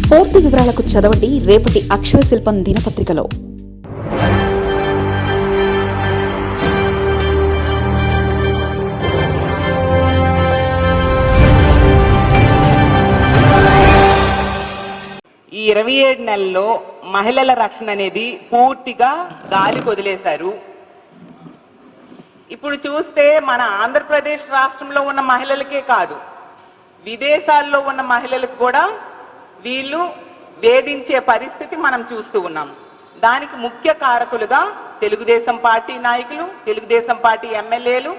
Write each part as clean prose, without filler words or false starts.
పూర్తి వివరాలకు చదవండి రేపటి అక్షర శిల్పం దినపత్రికలో. ఈ 27 నెలల్లో మహిళల రక్షణ అనేది పూర్తిగా గాలికి వదిలేశారు. ఇప్పుడు చూస్తే మన ఆంధ్రప్రదేశ్ రాష్ట్రంలో ఉన్న మహిళలకే కాదు, విదేశాల్లో ఉన్న మహిళలకు కూడా వీళ్ళు వేధించే పరిస్థితి మనం చూస్తూ ఉన్నాం. దానికి ముఖ్య కారకులుగా తెలుగుదేశం పార్టీ నాయకులు, తెలుగుదేశం పార్టీ ఎమ్మెల్యేలు,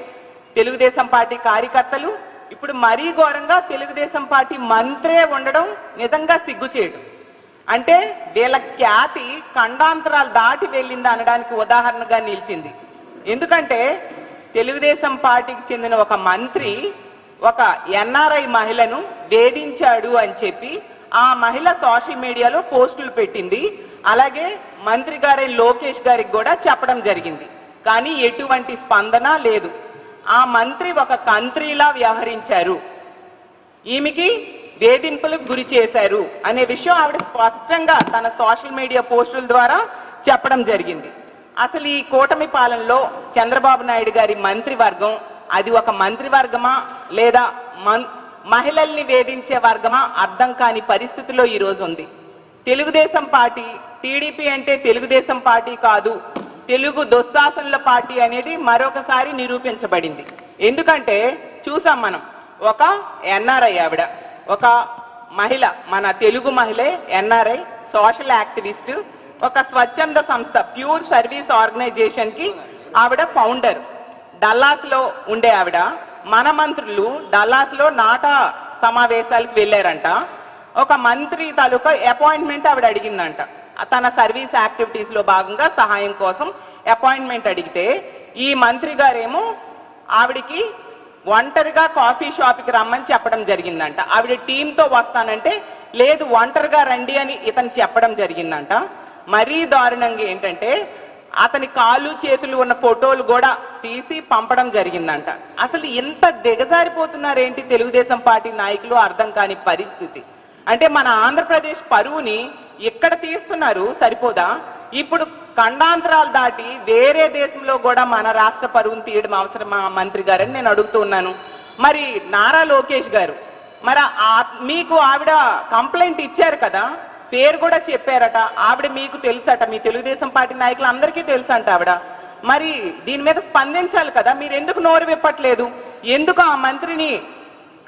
తెలుగుదేశం పార్టీ కార్యకర్తలు, ఇప్పుడు మరీ ఘోరంగా తెలుగుదేశం పార్టీ మంత్రే ఉండడం నిజంగా సిగ్గుచేటు. అంటే వీళ్ళ ఖ్యాతి ఖండాంతరాలు దాటి వెళ్ళింది అనడానికి ఉదాహరణగా నిలిచింది. ఎందుకంటే తెలుగుదేశం పార్టీకి చెందిన ఒక మంత్రి ఒక ఎన్ఆర్ఐ మహిళను వేధించాడు అని చెప్పి ఆ మహిళ సోషల్ మీడియాలో పోస్టులు పెట్టింది. అలాగే మంత్రి గారి లోకేష్ గారికి కూడా చెప్పడం జరిగింది. కానీ ఎటువంటి స్పందన లేదు. ఆ మంత్రి ఒక కంత్రీలా వ్యవహరించారు, ఈమెకి వేధింపులకు గురి చేశారు అనే విషయం ఆవిడ స్పష్టంగా తన సోషల్ మీడియా పోస్టుల ద్వారా చెప్పడం జరిగింది. అసలు ఈ కూటమి పాలనలో చంద్రబాబు నాయుడు గారి మంత్రివర్గం అది ఒక మంత్రివర్గమా లేదా మహిళల్ని వేధించే వర్గమా అర్థం కాని పరిస్థితిలో ఈరోజు ఉంది. తెలుగుదేశం పార్టీ, టీడీపీ అంటే తెలుగుదేశం పార్టీ కాదు, తెలుగు దుశ్శాసనుల పార్టీ అనేది మరొకసారి నిరూపించబడింది. ఎందుకంటే చూసాం మనం, ఒక ఎన్ఆర్ఐ ఆవిడ, ఒక మహిళ, మన తెలుగు మహిళే ఎన్ఆర్ఐ, సోషల్ యాక్టివిస్ట్, ఒక స్వచ్ఛంద సంస్థ ప్యూర్ సర్వీస్ ఆర్గనైజేషన్ కి ఆవిడ ఫౌండర్. డల్లాస్ లో ఉండే ఆవిడ, మన మంత్రులు డల్లాస్ లో నాటా సమావేశాలకు వెళ్ళారంట. ఒక మంత్రి తాలూకా అపాయింట్మెంట్ ఆవిడ అడిగిందంట. తన సర్వీస్ యాక్టివిటీస్ లో భాగంగా సహాయం కోసం అపాయింట్మెంట్ అడిగితే ఈ మంత్రి గారేమో ఆవిడికి ఒంటరిగా కాఫీ షాప్కి రమ్మని చెప్పడం జరిగిందంట. ఆవిడ టీంతో వస్తానంటే లేదు ఒంటరిగా రండి అని ఇతను చెప్పడం జరిగిందంట. మరీ దారుణంగా ఏంటంటే అతని కాళ్ళు చేతులు ఉన్న ఫోటోలు కూడా తీసి పంపడం జరిగిందంట. అసలు ఇంత దిగజారిపోతున్నారేంటి తెలుగుదేశం పార్టీ నాయకులు అర్థం కాని పరిస్థితి. అంటే మన ఆంధ్రప్రదేశ్ పరువుని ఇక్కడ తీస్తున్నారు సరిపోదా, ఇప్పుడు ఖండాంతరాలు దాటి వేరే దేశంలో కూడా మన రాష్ట్ర పరువును తీయడం అవసరమా మంత్రి గారని నేను అడుగుతూ ఉన్నాను. మరి నారా లోకేష్ గారు, మరి మీకు ఆవిడ కంప్లైంట్ ఇచ్చారు కదా, పేరు కూడా చెప్పారట, ఆవిడ మీకు తెలుసట, మీ తెలుగుదేశం పార్టీ నాయకులు అందరికీ తెలుసంట ఆవిడ. మరి దీని మీద స్పందించాలి కదా, మీరు ఎందుకు నోరు విప్పట్లేదు? ఎందుకు ఆ మంత్రిని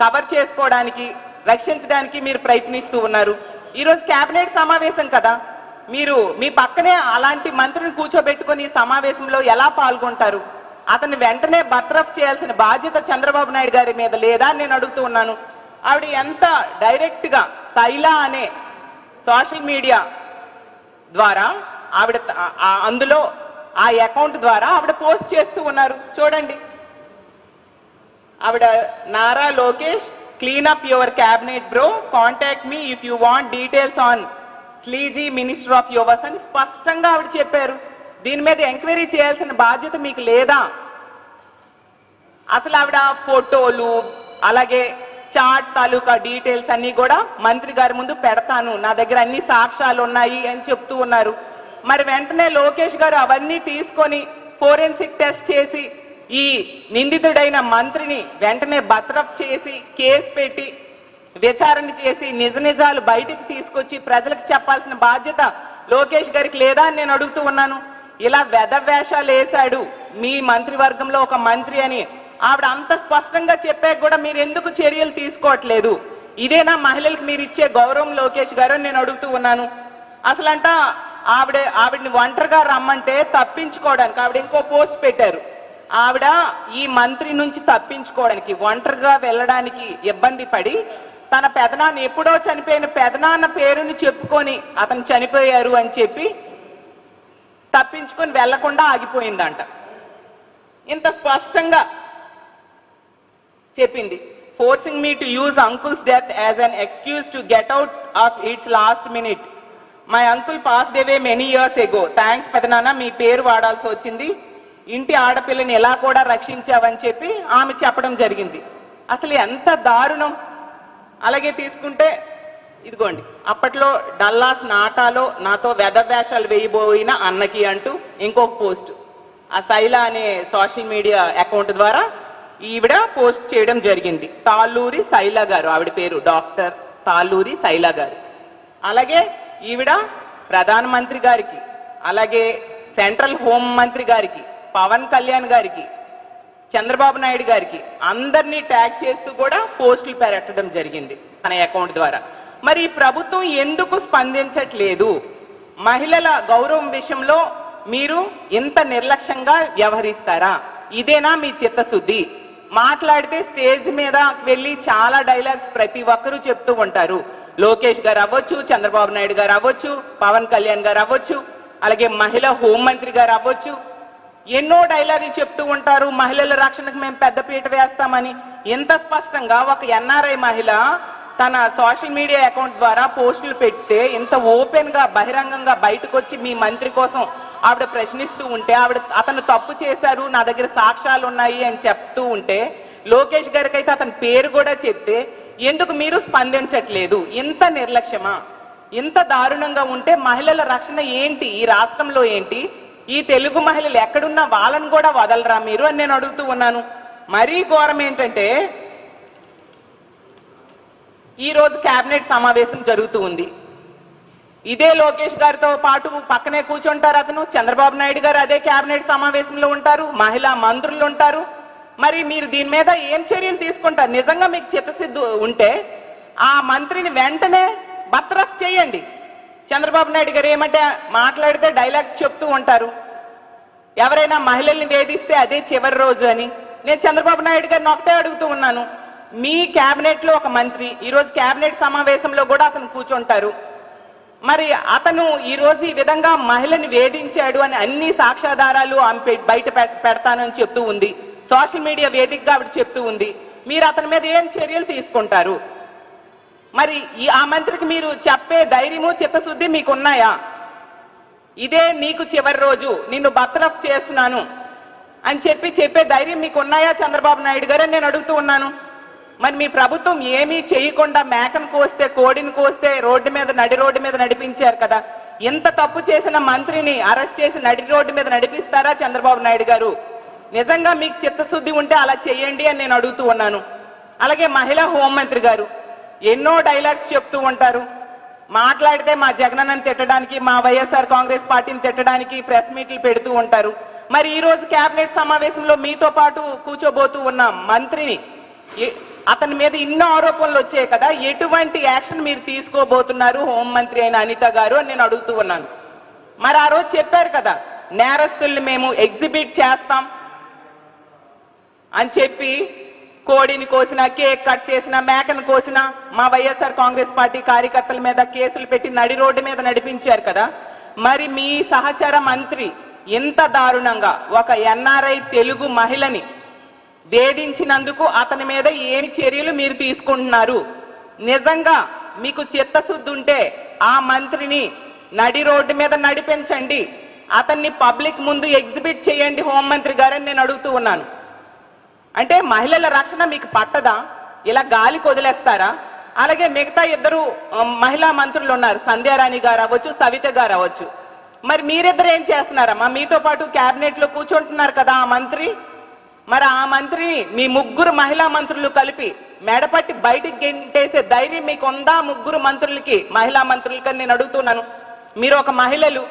కవర్ చేసుకోవడానికి, రక్షించడానికి మీరు ప్రయత్నిస్తూ ఉన్నారు? ఈరోజు కేబినెట్ సమావేశం కదా, మీరు మీ పక్కనే అలాంటి మంత్రిని కూర్చోబెట్టుకుని ఈ సమావేశంలో ఎలా పాల్గొంటారు? అతన్ని వెంటనే బర్తరఫ్ చేయాల్సిన బాధ్యత చంద్రబాబు నాయుడు గారి మీద లేదా నేను అడుగుతూ ఉన్నాను. ఆవిడ ఎంత డైరెక్ట్ గా శైలా అనే సోషల్ మీడియా ద్వారా ఆవిడ అందులో ఆ అకౌంట్ ద్వారా ఆవిడ పోస్ట్ చేస్తూ ఉన్నారు. చూడండి, ఆవిడ Nara Lokesh clean up your cabinet bro, contact me if you want details on sleazy minister of yours అని స్పష్టంగా ఆవిడ చెప్పారు. దీని మీద ఎంక్వైరీ చేయాల్సిన బాధ్యత మీకు లేదా? అసలు ఆవిడ ఫోటోలు అలాగే చాట్ తాలూకా డీటెయిల్స్ అన్ని కూడా మంత్రి గారి ముందు పెడతాను, నా దగ్గర అన్ని సాక్ష్యాలు ఉన్నాయి అని చెప్తూ ఉన్నారు. మరి వెంటనే లోకేష్ గారు అవన్నీ తీసుకొని ఫోరెన్సిక్ టెస్ట్ చేసి ఈ నిందితుడైన మంత్రిని వెంటనే బర్తరఫ్ చేసి కేసు పెట్టి విచారణ చేసి నిజ నిజాలు బయటికి తీసుకొచ్చి ప్రజలకు చెప్పాల్సిన బాధ్యత లోకేష్ గారికి లేదా అని నేను అడుగుతూ ఉన్నాను. ఇలా వెధవేషాలు వేశాడు మీ మంత్రివర్గంలో ఒక మంత్రి అని ఆవిడ అంత స్పష్టంగా చెప్పాక కూడా మీరు ఎందుకు చర్యలు తీసుకోవట్లేదు? ఇదేనా మహిళలకు మీరు ఇచ్చే గౌరవం లోకేష్ గారు అని నేను అడుగుతూ ఉన్నాను. అసలంట ఆవిడని ఒంటరిగా రమ్మంటే తప్పించుకోవడానికి ఆవిడ ఇంకో పోస్ట్ పెట్టారు. ఆవిడ ఈ మంత్రి నుంచి తప్పించుకోవడానికి ఒంటరిగా వెళ్ళడానికి ఇబ్బంది పడి తన పెదనాన్న, ఎప్పుడో చనిపోయిన పెదనాన్న పేరుని చెప్పుకొని అతను చనిపోయారు అని చెప్పి తప్పించుకొని వెళ్లకుండా ఆగిపోయిందంట. ఇంత స్పష్టంగా చెప్పింది. Forcing me to use uncles death as an excuse to get out of it's last minute. My uncle passed away many years ago. Thanks పెదనాన్న, మీ పేరు వాడాల్సి వచ్చింది, ఇంటి ఆడపిల్లని ఎలా కూడా రక్షించావని చెప్పి ఆమె చెప్పడం జరిగింది. అసలు ఎంత దారుణం. అలాగే తీసుకుంటే ఇదిగోండి, అప్పట్లో డల్లాస్ నాటాలో నాతో వెధవేషాలు వేయబోయిన అన్నకి అంటూ ఇంకొక పోస్ట్ ఆ శైల అనే సోషల్ మీడియా అకౌంట్ ద్వారా ఈవిడ పోస్ట్ చేయడం జరిగింది. తాళ్ళూరి శైల గారు, ఆవిడ పేరు డాక్టర్ తాళ్ళూరి శైల గారు. అలాగే ఈవిడ ప్రధానమంత్రి గారికి, అలాగే సెంట్రల్ హోం మంత్రి గారికి, పవన్ కళ్యాణ్ గారికి, చంద్రబాబు నాయుడు గారికి అందరినీ ట్యాగ్ చేస్తూ కూడా పోస్టులు పెట్టడం జరిగింది తన అకౌంట్ ద్వారా. మరి ఈ ప్రభుత్వం ఎందుకు స్పందించట్లేదు? మహిళల గౌరవం విషయంలో మీరు ఇంత నిర్లక్ష్యంగా వ్యవహరిస్తారా? ఇదేనా మీ చిత్తశుద్ధి? మాట్లాడితే స్టేజ్ మీద వెళ్ళి చాలా డైలాగ్స్ ప్రతి ఒక్కరూ చెప్తూ ఉంటారు. లోకేష్ గారు అవ్వచ్చు, చంద్రబాబు నాయుడు గారు అవ్వచ్చు, పవన్ కళ్యాణ్ గారు అవ్వచ్చు, అలాగే మహిళా హోంమంత్రి గారు అవ్వచ్చు, ఎన్నో డైలాగులు చెప్తూ ఉంటారు. మహిళల రక్షణకు మేము పెద్దపీట వేస్తామని. ఎంత స్పష్టంగా ఒక ఎన్ఆర్ఐ మహిళ తన సోషల్ మీడియా అకౌంట్ ద్వారా పోస్టులు పెడితే ఇంత ఓపెన్ గా బహిరంగంగా బయటకు వచ్చి మీ మంత్రి కోసం ఆవిడ ప్రశ్నిస్తూ ఉంటే, అతను తప్పు చేశారు, నా దగ్గర సాక్ష్యాలు ఉన్నాయి అని చెప్తూ ఉంటే, లోకేష్ గారికి అయితే అతని పేరు కూడా చెప్తే ఎందుకు మీరు స్పందించట్లేదు? ఇంత నిర్లక్ష్యమా? ఇంత దారుణంగా ఉంటే మహిళల రక్షణ ఏంటి ఈ రాష్ట్రంలో? ఏంటి ఈ తెలుగు మహిళలు ఎక్కడున్నా వాళ్ళని కూడా వదలరా మీరు అని నేను అడుగుతూ ఉన్నాను. మరీ ఘోరం ఏంటంటే, ఈరోజు కేబినెట్ సమావేశం జరుగుతూ ఉంది. ఇదే లోకేష్ గారితో పాటు పక్కనే కూర్చుంటారు అతను, చంద్రబాబు నాయుడు గారు అదే కేబినెట్ సమావేశంలో ఉంటారు, మహిళా మంత్రులు ఉంటారు. మరి మీరు దీని మీద ఏం చర్యలు తీసుకుంటారు? నిజంగా మీకు చిత్తశుద్ధి ఉంటే ఆ మంత్రిని వెంటనే బర్తరఫ్ చేయండి. చంద్రబాబు నాయుడు గారు ఏమంటే మాట్లాడితే డైలాగ్స్ చెప్తూ ఉంటారు, ఎవరైనా మహిళల్ని వేధిస్తే అదే చివరి రోజు అని. నేను చంద్రబాబు నాయుడు గారిని ఒకటే అడుగుతూ ఉన్నాను, మీ కేబినెట్ లో ఒక మంత్రి ఈరోజు కేబినెట్ సమావేశంలో కూడా అతను కూర్చుంటారు. మరి అతను ఈరోజు ఈ విధంగా మహిళని వేధించాడు అని అన్ని సాక్ష్యాధారాలు బయట పెడతానని చెప్తూ ఉంది, సోషల్ మీడియా వేదికగా ఆవిడ చెప్తూ ఉంది. మీరు అతని మీద ఏం చర్యలు తీసుకుంటారు? మరి ఆ మంత్రికి మీరు చెప్పే ధైర్యము చిత్తశుద్ధి మీకు ఉన్నాయా? ఇదే నీకు చివరి రోజు, నిన్ను బర్తరఫ్ చేస్తున్నాను అని చెప్పే ధైర్యం మీకు ఉన్నాయా చంద్రబాబు నాయుడు గారు అని నేను అడుగుతూ ఉన్నాను. మరి మీ ప్రభుత్వం ఏమీ చేయకుండా మేకను కోస్తే, కోడిని కోస్తే నడి రోడ్డు మీద నడిపించారు కదా. ఇంత తప్పు చేసిన మంత్రిని అరెస్ట్ చేసి నడి రోడ్డు మీద నడిపిస్తారా చంద్రబాబు నాయుడు గారు? నిజంగా మీకు చిత్తశుద్ధి ఉంటే అలా చేయండి అని నేను అడుగుతూ ఉన్నాను. అలాగే మహిళా హోంమంత్రి గారు ఎన్నో డైలాగ్స్ చెప్తూ ఉంటారు. మాట్లాడితే మా జగనన్నని తిట్టడానికి, మా వైఎస్ఆర్ కాంగ్రెస్ పార్టీని తిట్టడానికి ప్రెస్ మీట్లు పెడుతూ ఉంటారు. మరి ఈ రోజు కేబినెట్ సమావేశంలో మీతో పాటు కూర్చోబోతూ ఉన్న మంత్రిని, అతని మీద ఎన్నో ఆరోపణలు వచ్చాయి కదా, ఎటువంటి యాక్షన్ మీరు తీసుకోబోతున్నారు హోంమంత్రి అయిన అనిత గారు అని నేను అడుగుతూ ఉన్నాను. మరి ఆ రోజు చెప్పారు కదా, నేరస్తుల్ని మేము ఎగ్జిబిట్ చేస్తాం అని చెప్పి కోడిని కోసిన, కేక్ కట్ చేసిన, మేకను కోసిన మా వైఎస్ఆర్ కాంగ్రెస్ పార్టీ కార్యకర్తల మీద కేసులు పెట్టి నడి రోడ్డు మీద నడిపించారు కదా. మరి మీ సహచర మంత్రి ఇంత దారుణంగా ఒక ఎన్ఆర్ఐ తెలుగు మహిళని వేధించినందుకు అతని మీద ఏమి చర్యలు మీరు తీసుకుంటున్నారు? నిజంగా మీకు చిత్తశుద్ధి ఉంటే ఆ మంత్రిని నడి రోడ్డు మీద నడిపించండి, అతన్ని పబ్లిక్ ముందు ఎగ్జిబిట్ చేయండి హోంమంత్రి గారని నేను అడుగుతూ ఉన్నాను. అంటే మహిళల రక్షణ మీకు పట్టదా? ఇలా గాలికి వదిలేస్తారా? అలాగే మిగతా ఇద్దరు మహిళా మంత్రులు ఉన్నారు, సంధ్యారాణి గారు అవ్వచ్చు, సవిత గారు అవ్వచ్చు. మరి మీరిద్దరు ఏం చేస్తున్నారమ్మా? మీతో పాటు కేబినెట్ లో కూర్చుంటున్నారు కదా ఆ మంత్రి. మరి ఆ మంత్రిని మీ ముగ్గురు మహిళా మంత్రులు కలిపి మెడపట్టి బయటికి గెంటేసే ధైర్యం మీకు ఉందా? ముగ్గురు మంత్రులకి, మహిళా మంత్రులకి నేను అడుగుతున్నాను. మీరు ఒక మహిళలు,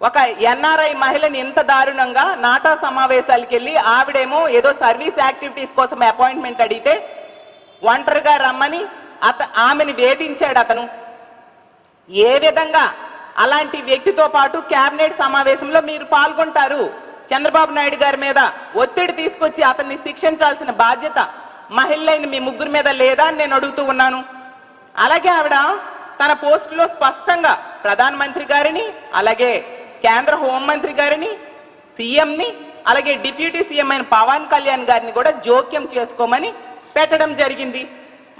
ఒక ఎన్ఆర్ఐ మహిళని ఇంత దారుణంగా నాటా సమావేశాలకు వెళ్ళి ఆవిడేమో ఏదో సర్వీస్ యాక్టివిటీస్ కోసం అపాయింట్మెంట్ అడిగితే ఒంటరిగా రమ్మని ఆమెని వేధించాడు అతను. ఏ విధంగా అలాంటి వ్యక్తితో పాటు కేబినెట్ సమావేశంలో మీరు పాల్గొంటారు? చంద్రబాబు నాయుడు గారి మీద ఒత్తిడి తీసుకొచ్చి అతన్ని శిక్షించాల్సిన బాధ్యత మహిళలైన మీ ముగ్గురు మీద లేదా అని నేను అడుగుతూ ఉన్నాను. అలాగే ఆవిడ తన పోస్టులో స్పష్టంగా ప్రధానమంత్రి గారిని, అలాగే కేంద్ర హోంమంత్రి గారిని, సీఎంని, అలాగే డిప్యూటీ సీఎం అయిన పవన్ కళ్యాణ్ గారిని కూడా జోక్యం చేసుకోమని పెట్టడం జరిగింది.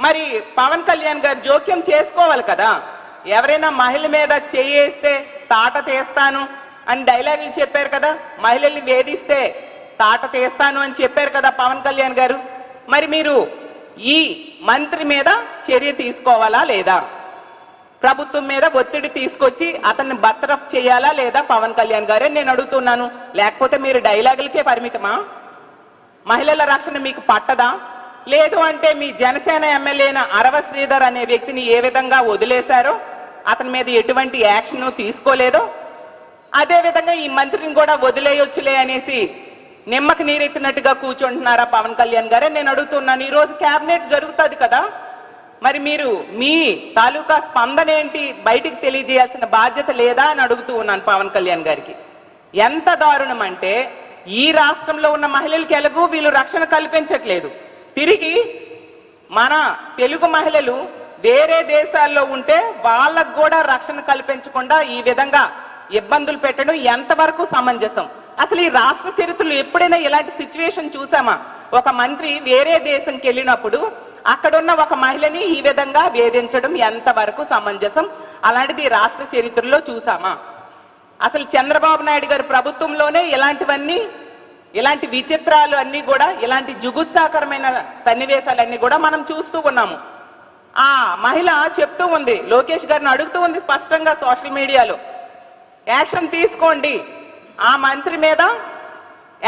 మరి పవన్ కళ్యాణ్ గారు జోక్యం చేసుకోవాలి కదా. ఎవరైనా మహిళ మీద చేయేస్తే తాట తీస్తాను అని డైలాగులు చెప్పారు కదా, మహిళల్ని వేధిస్తే తాట తీస్తాను అని చెప్పారు కదా పవన్ కళ్యాణ్ గారు. మరి మీరు ఈ మంత్రి మీద చర్య తీసుకోవాలా లేదా? ప్రభుత్వం మీద ఒత్తిడి తీసుకొచ్చి అతన్ని బర్తరఫ్ చేయాలా లేదా పవన్ కళ్యాణ్ గారే నేను అడుగుతున్నాను. లేకపోతే మీరు డైలాగులకే పరిమితమా? మహిళల రక్షణ మీకు పట్టదా? లేదు అంటే మీ జనసేన ఎమ్మెల్యే అయిన అరవ శ్రీధర్ అనే వ్యక్తిని ఏ విధంగా వదిలేశారో, అతని మీద ఎటువంటి యాక్షన్ తీసుకోలేదో, అదే విధంగా ఈ మంత్రిని కూడా వదిలేయొచ్చులే అనేసి నిమ్మకి నీరెత్తినట్టుగా కూర్చుంటున్నారా పవన్ కళ్యాణ్ గారే నేను అడుగుతున్నాను. ఈరోజు క్యాబినెట్ జరుగుతుంది కదా, మరి మీరు మీ తాలూకా స్పందన ఏంటి బయటికి తెలియజేయాల్సిన బాధ్యత లేదా అని అడుగుతూ ఉన్నాను పవన్ కళ్యాణ్ గారికి. ఎంత దారుణం అంటే ఈ రాష్ట్రంలో ఉన్న మహిళలకి ఎలాగూ వీళ్ళు రక్షణ కల్పించట్లేదు. తిరిగి మన తెలుగు మహిళలు వేరే దేశాల్లో ఉంటే వాళ్ళకు కూడా రక్షణ కల్పించకుండా ఈ విధంగా ఇబ్బందులు పెట్టడం ఎంతవరకు సమంజసం? అసలు ఈ రాష్ట్ర చరిత్రలో ఎప్పుడైనా ఇలాంటి సిచ్యువేషన్ చూసామా? ఒక మంత్రి వేరే దేశంకి వెళ్ళినప్పుడు అక్కడున్న ఒక మహిళని ఈ విధంగా వేధించడం ఎంతవరకు సమంజసం? అలాంటిది రాష్ట్ర చరిత్రలో చూసామా? అసలు చంద్రబాబు నాయుడు గారి ప్రభుత్వంలోనే ఇలాంటి విచిత్రాలు అన్నీ కూడా, ఇలాంటి జుగుత్సాకరమైన సన్నివేశాలన్నీ కూడా మనం చూస్తూ ఉన్నాము. ఆ మహిళ చెప్తూ ఉంది, లోకేష్ గారిని అడుగుతూ ఉంది స్పష్టంగా సోషల్ మీడియాలో, యాక్షన్ తీసుకోండి, ఆ మంత్రి మీద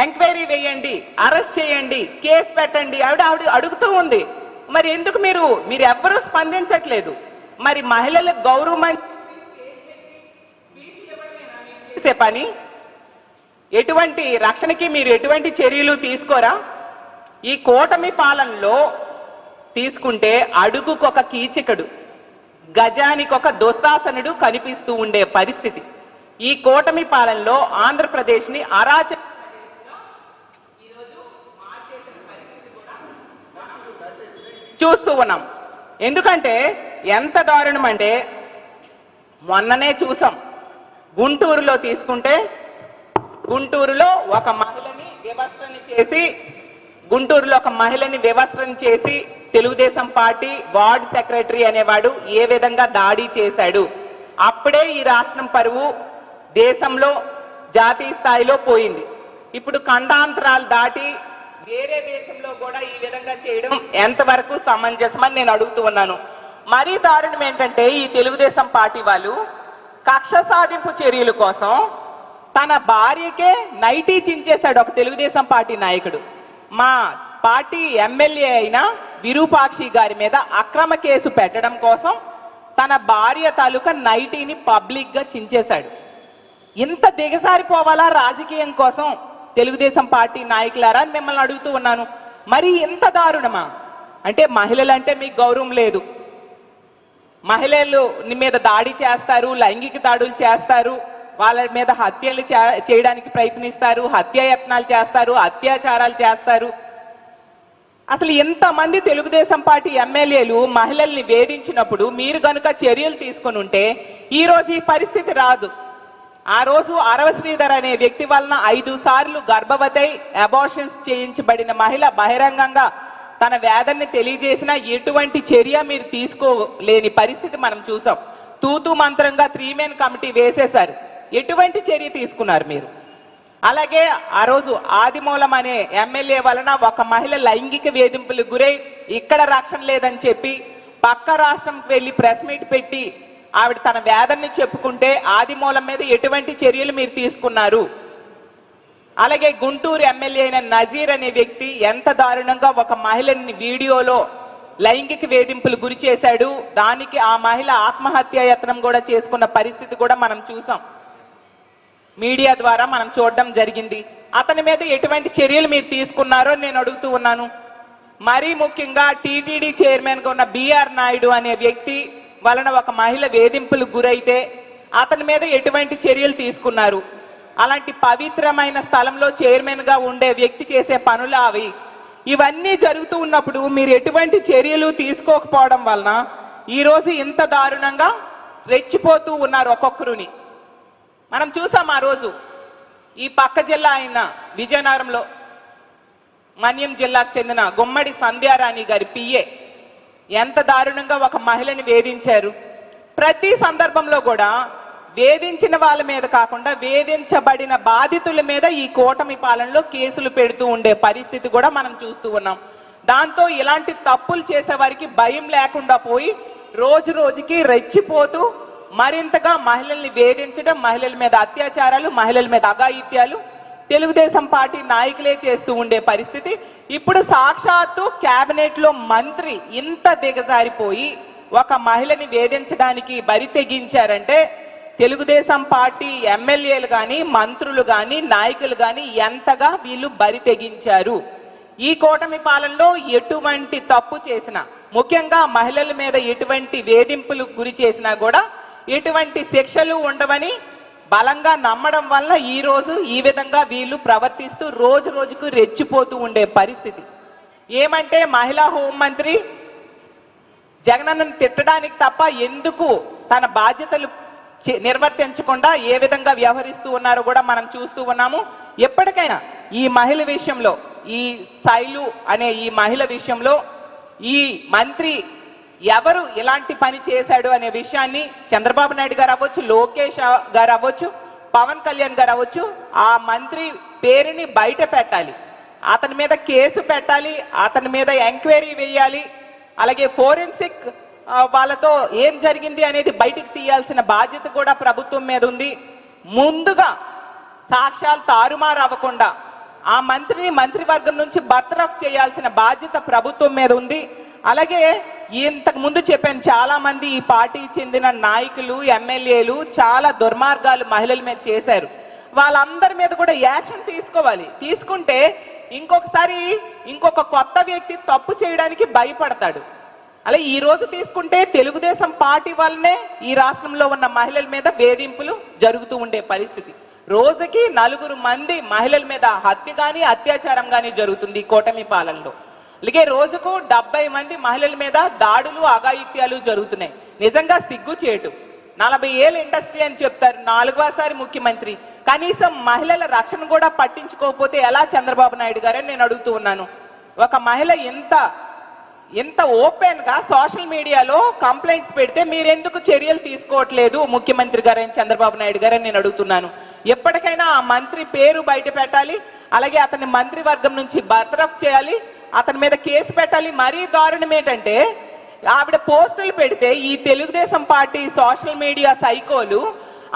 ఎంక్వైరీ వేయండి, అరెస్ట్ చేయండి, కేసు పెట్టండి. ఆవిడ అడుగుతూ ఉంది. మరి ఎందుకు మీరు ఎవ్వరూ స్పందించట్లేదు? మరి మహిళలకు గౌరవం చేసే పని, ఎటువంటి రక్షణకి మీరు ఎటువంటి చర్యలు తీసుకోరా? ఈ కూటమి పాలనలో తీసుకుంటే అడుగుకొక కీచకుడు, గజానికొక దుశ్శాసనుడు కనిపిస్తూ ఉండే పరిస్థితి. ఈ కూటమి పాలనలో ఆంధ్రప్రదేశ్ని అరాచక చూస్తూ ఉన్నాం. ఎందుకంటే ఎంత దారుణం అంటే మొన్ననే చూసాం. గుంటూరులో తీసుకుంటే, గుంటూరులో ఒక మహిళని వివస్త్రని చేసి తెలుగుదేశం పార్టీ వార్డ్ సెక్రటరీ అనేవాడు ఏ విధంగా దాడి చేశాడు. అప్పుడే ఈ రాష్ట్రం పరువు దేశంలో జాతీయ స్థాయిలో పోయింది. ఇప్పుడు ఖండాంతరాలు దాటి వేరే దేశంలో కూడా ఈ విధంగా చేయడం ఎంతవరకు సమంజసమని నేను అడుగుతూ ఉన్నాను. మరీ దారుణం ఏంటంటే ఈ తెలుగుదేశం పార్టీ వాళ్ళు కక్ష సాధింపు చర్యల కోసం తన భార్యకే నైటీ చించేశాడు ఒక తెలుగుదేశం పార్టీ నాయకుడు. మా పార్టీ ఎమ్మెల్యే అయిన విరూపాక్షి గారి మీద అక్రమ కేసు పెట్టడం కోసం తన భార్య తాలూకా నైటీని పబ్లిక్ గా చించేశాడు. ఇంత దిగజారిపోవాలా రాజకీయం కోసం తెలుగుదేశం పార్టీ నాయకులారా అని మిమ్మల్ని అడుగుతూ ఉన్నాను. మరి ఇంత దారుణమా? అంటే మహిళలంటే మీకు గౌరవం లేదు, మహిళలు మీద దాడి చేస్తారు, లైంగిక దాడులు చేస్తారు, వాళ్ళ మీద హత్యలు చేయడానికి ప్రయత్నిస్తారు, హత్యాయత్నాలు చేస్తారు, అత్యాచారాలు చేస్తారు. అసలు ఎంతమంది తెలుగుదేశం పార్టీ ఎమ్మెల్యేలు మహిళల్ని వేధించినప్పుడు మీరు గనుక చర్యలు తీసుకొని ఉంటే ఈరోజు ఈ పరిస్థితి రాదు. ఆ రోజు అరవ శ్రీధర్ అనే వ్యక్తి వలన 5 సార్లు గర్భవతి అబార్షన్స్ చేయించబడిన మహిళ బహిరంగంగా తన వేదనని తెలియజేసిన ఎటువంటి చర్య మీరు తీసుకోలేని పరిస్థితి మనం చూసాం. తూతూ మంత్రంగా 3 మెన్ కమిటీ వేసేశారు. ఎటువంటి చర్య తీసుకున్నారు మీరు? అలాగే ఆ రోజు ఆదిమూలం అనే ఎమ్మెల్యే వలన ఒక మహిళ లైంగిక వేధింపులకు గురై ఇక్కడ రక్షణ లేదని చెప్పి పక్క రాష్ట్రంకి వెళ్ళి ప్రెస్ మీట్ పెట్టి ఆవిడ తన వేదనని చెప్పుకుంటే ఆదిమూలం మీద ఎటువంటి చర్యలు మీరు తీసుకున్నారు? అలాగే గుంటూరు ఎమ్మెల్యే అయిన నజీర్ అనే వ్యక్తి ఎంత దారుణంగా ఒక మహిళని వీడియోలో లైంగిక వేధింపులు గురి చేశాడు. దానికి ఆ మహిళ ఆత్మహత్య యత్నం కూడా చేసుకున్న పరిస్థితి కూడా మనం చూసాం, మీడియా ద్వారా మనం చూడడం జరిగింది. అతని మీద ఎటువంటి చర్యలు మీరు తీసుకున్నారో నేను అడుగుతూ ఉన్నాను. మరీ ముఖ్యంగా టీటీడీ చైర్మన్గా ఉన్న బిఆర్ నాయుడు అనే వ్యక్తి వలన ఒక మహిళ వేధింపులకు గురైతే అతని మీద ఎటువంటి చర్యలు తీసుకున్నారు? అలాంటి పవిత్రమైన స్థలంలో చైర్మన్గా ఉండే వ్యక్తి చేసే పనులు అవి. ఇవన్నీ జరుగుతూ ఉన్నప్పుడు మీరు ఎటువంటి చర్యలు తీసుకోకపోవడం వలన ఈరోజు ఇంత దారుణంగా రెచ్చిపోతూ ఉన్నారు ఒక్కొక్కరుని. మనం చూసాం ఆ రోజు ఈ పక్క జిల్లా అయిన విజయనగరంలో మన్యం జిల్లాకు చెందిన గుమ్మడి సంధ్యారాణి గారి పిఏ ఎంత దారుణంగా ఒక మహిళని వేధించారు. ప్రతి సందర్భంలో కూడా వేధించిన వాళ్ళ మీద కాకుండా వేధించబడిన బాధితుల మీద ఈ కూటమి పాలనలో కేసులు పెడుతూ ఉండే పరిస్థితి కూడా మనం చూస్తూ ఉన్నాం. దాంతో ఇలాంటి తప్పులు చేసే వారికి భయం లేకుండా పోయి రోజు రోజుకి రెచ్చిపోతూ మరింతగా మహిళల్ని వేధించడం, మహిళల మీద అత్యాచారాలు, మహిళల మీద అఘాయిత్యాలు తెలుగుదేశం పార్టీ నాయకులే చేస్తూ ఉండే పరిస్థితి. ఇప్పుడు సాక్షాత్తు క్యాబినెట్లో మంత్రి ఇంత దిగజారిపోయి ఒక మహిళని వేధించడానికి బరి తెగించారంటే తెలుగుదేశం పార్టీ ఎమ్మెల్యేలు కానీ, మంత్రులు కానీ, నాయకులు కానీ ఎంతగా వీళ్ళు బరి తెగించారు. ఈ కూటమి పాలనలో ఎటువంటి తప్పు చేసినా, ముఖ్యంగా మహిళల మీద ఎటువంటి వేధింపులు గురి చేసినా కూడా ఎటువంటి శిక్షలు ఉండవని బలంగా నమ్మడం వల్ల ఈ రోజు ఈ విధంగా వీళ్ళు ప్రవర్తిస్తూ రోజు రోజుకు రెచ్చిపోతూ ఉండే పరిస్థితి. ఏమంటే మహిళా హోంమంత్రి జగనన్నను తిట్టడానికి తప్ప ఎందుకు తన బాధ్యతలు నిర్వర్తించకుండా ఏ విధంగా వ్యవహరిస్తూ ఉన్నారో కూడా మనం చూస్తూ ఉన్నాము. ఎప్పటికైనా ఈ మహిళ విషయంలో, ఈ శైలు అనే ఈ మహిళ విషయంలో ఈ మంత్రి ఎవరు ఇలాంటి పని చేశాడు అనే విషయాన్ని చంద్రబాబు నాయుడు గారు అవ్వచ్చు, లోకేష్ గారు అవ్వచ్చు, పవన్ కళ్యాణ్ గారు అవ్వచ్చు, ఆ మంత్రి పేరుని బయట పెట్టాలి, అతని మీద కేసు పెట్టాలి, అతని మీద ఎంక్వైరీ వేయాలి. అలాగే ఫోరెన్సిక్ వాళ్ళతో ఏం జరిగింది అనేది బయటికి తీయాల్సిన బాధ్యత కూడా ప్రభుత్వం మీద ఉంది. ముందుగా సాక్ష్యాలు తారుమారు అవ్వకుండా ఆ మంత్రిని మంత్రివర్గం నుంచి బర్తరఫ్ చేయాల్సిన బాధ్యత ప్రభుత్వం మీద ఉంది. అలాగే ఇంతకు ముందు చెప్పాను, చాలా మంది ఈ పార్టీకి చెందిన నాయకులు, ఎమ్మెల్యేలు చాలా దుర్మార్గాలు మహిళల మీద చేశారు. వాళ్ళందరి మీద కూడా యాక్షన్ తీసుకోవాలి. తీసుకుంటే ఇంకొకసారి ఇంకొక కొత్త వ్యక్తి తప్పు చేయడానికి భయపడతాడు. అలా ఈ రోజు తీసుకుంటే తెలుగుదేశం పార్టీ వల్లనే ఈ రాష్ట్రంలో ఉన్న మహిళల మీద వేధింపులు జరుగుతూ ఉండే పరిస్థితి. రోజుకి 4 మంది మహిళల మీద హత్య కానీ, అత్యాచారం కానీ జరుగుతుంది ఈ కూటమి పాలనలో. అలాగే రోజుకు 70 మంది మహిళల మీద దాడులు, అఘాయిత్యాలు జరుగుతున్నాయి. నిజంగా సిగ్గుచేటు. 40 ఏళ్ళ ఇండస్ట్రీ అని చెప్తారు, 4వసారి ముఖ్యమంత్రి, కనీసం మహిళల రక్షణ కూడా పట్టించుకోకపోతే ఎలా చంద్రబాబు నాయుడు గారని నేను అడుగుతూ ఉన్నాను. ఒక మహిళ ఎంత ఓపెన్ గా సోషల్ మీడియాలో కంప్లైంట్స్ పెడితే మీరెందుకు చర్యలు తీసుకోవట్లేదు ముఖ్యమంత్రి గారని చంద్రబాబు నాయుడు గారని నేను అడుగుతున్నాను. ఎప్పటికైనా ఆ మంత్రి పేరు బయట పెట్టాలి, అలాగే అతని మంత్రివర్గం నుంచి బర్తరఫ్ చేయాలి, అతని మీద కేసు పెట్టాలి. మరీ దారుణం ఏంటంటే ఆవిడ పోస్టులు పెడితే ఈ తెలుగుదేశం పార్టీ సోషల్ మీడియా సైకోలు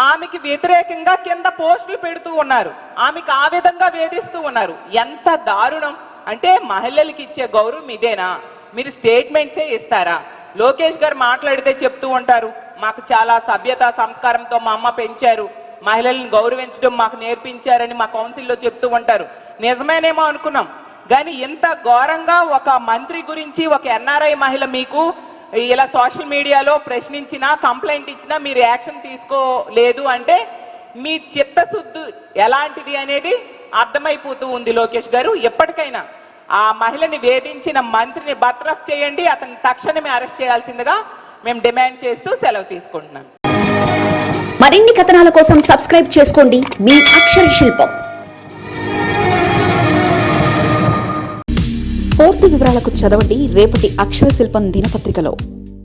ఆమెకి వ్యతిరేకంగా కింద పోస్టులు పెడుతూ ఉన్నారు, ఆమెకి ఆ విధంగా వేధిస్తూ ఉన్నారు. ఎంత దారుణం అంటే మహిళలకి ఇచ్చే గౌరవం ఇదేనా? మీరు స్టేట్మెంట్సే ఇస్తారా? లోకేష్ గారు మాట్లాడితే చెప్తూ ఉంటారు, మాకు చాలా సభ్యత సంస్కారంతో మా అమ్మ పెంచారు, మహిళలను గౌరవించడం మాకు నేర్పించారని మా కౌన్సిల్లో చెప్తూ ఉంటారు. నిజమేనేమో అనుకున్నాం, కానీ ఇంత ఘోరంగా ఒక మంత్రి గురించి ఒక ఎన్ఆర్ఐ మహిళ మీకు ఇలా సోషల్ మీడియాలో ప్రశ్నించినా, కంప్లైంట్ ఇచ్చినా మీరు యాక్షన్ తీసుకోలేదు అంటే మీ చిత్తశుద్ధి ఎలాంటిది అనేది అర్థమైపోతూ ఉంది. లోకేష్ గారు, ఎప్పటికైనా ఆ మహిళని వేధించిన మంత్రిని బర్తరఫ్ చేయండి, అతన్ని తక్షణమే అరెస్ట్ చేయాల్సిందిగా మేము డిమాండ్ చేస్తూ సెలవు తీసుకుంటున్నాం. మరిన్ని కథనాల కోసం సబ్స్క్రైబ్ చేసుకోండి మీ అక్షర శిల్పం. పూర్తి వివరాలకు చదవండి రేపటి అక్షర శిల్పం దినపత్రికలో.